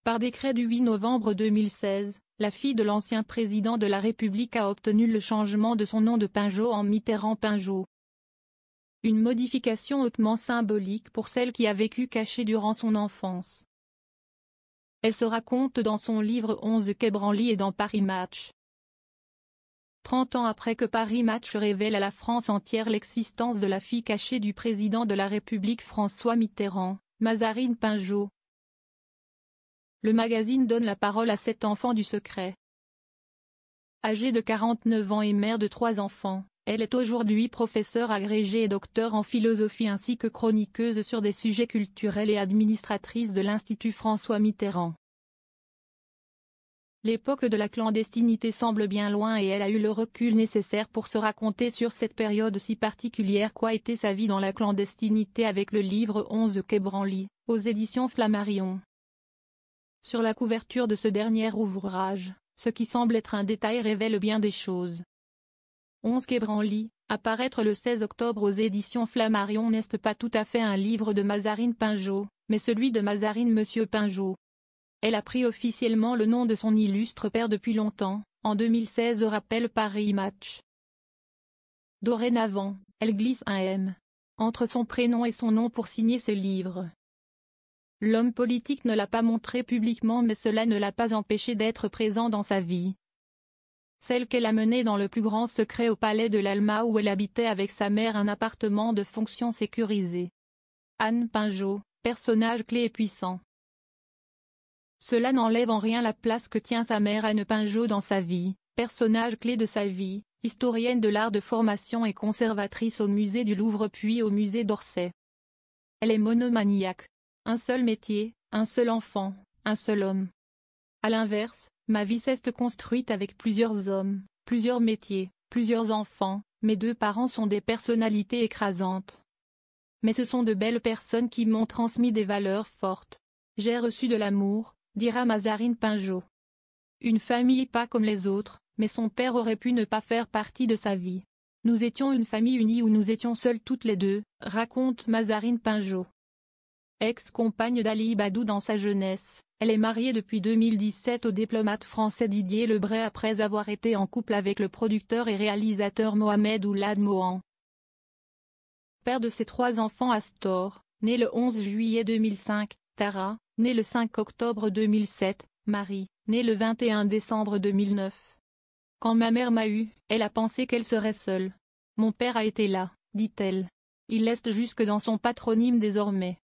Par décret du 8 novembre 2016, la fille de l'ancien président de la République a obtenu le changement de son nom de Pinjot en Mitterrand-Pinjot. Une modification hautement symbolique pour celle qui a vécu cachée durant son enfance. Elle se raconte dans son livre 11 quai Branly et dans Paris Match. 30 ans après que Paris Match révèle à la France entière l'existence de la fille cachée du président de la République François Mitterrand, Mazarine Pinjot. Le magazine donne la parole à cet enfant du secret. Âgée de 49 ans et mère de 3 enfants, elle est aujourd'hui professeure agrégée et docteur en philosophie ainsi que chroniqueuse sur des sujets culturels et administratrice de l'Institut François Mitterrand. L'époque de la clandestinité semble bien loin et elle a eu le recul nécessaire pour se raconter sur cette période si particulière qu'a été sa vie dans la clandestinité avec le livre 11 quai Branly, aux éditions Flammarion. Sur la couverture de ce dernier ouvrage, ce qui semble être un détail révèle bien des choses. 11 quai Branly, à paraître le 16 octobre aux éditions Flammarion n'est pas tout à fait un livre de Mazarine Pinjot, mais celui de Mazarine Monsieur Pinjot. Elle a pris officiellement le nom de son illustre père depuis longtemps, en 2016 rappelle Paris Match. Dorénavant, elle glisse un M entre son prénom et son nom pour signer ses livres. L'homme politique ne l'a pas montré publiquement mais cela ne l'a pas empêché d'être présent dans sa vie. Celle qu'elle a menée dans le plus grand secret au palais de l'Alma où elle habitait avec sa mère un appartement de fonction sécurisé. Anne Pinjot, personnage clé et puissant. Cela n'enlève en rien la place que tient sa mère Anne Pinjot dans sa vie, personnage clé de sa vie, historienne de l'art de formation et conservatrice au musée du Louvre puis au musée d'Orsay. Elle est monomaniaque. Un seul métier, un seul enfant, un seul homme. À l'inverse, ma vie s'est construite avec plusieurs hommes, plusieurs métiers, plusieurs enfants, mes 2 parents sont des personnalités écrasantes. Mais ce sont de belles personnes qui m'ont transmis des valeurs fortes. J'ai reçu de l'amour, dira Mazarine Pinjot. Une famille pas comme les autres, mais son père aurait pu ne pas faire partie de sa vie. Nous étions une famille unie où nous étions seuls toutes les deux, raconte Mazarine Pinjot. Ex-compagne d'Ali Badou dans sa jeunesse, elle est mariée depuis 2017 au diplomate français Didier Lebray après avoir été en couple avec le producteur et réalisateur Mohamed Oulad Mohan. Père de ses 3 enfants Astor, né le 11 juillet 2005, Tara, née le 5 octobre 2007, Marie, née le 21 décembre 2009. Quand ma mère m'a eue, elle a pensé qu'elle serait seule. Mon père a été là, dit-elle. Il est jusque dans son patronyme désormais.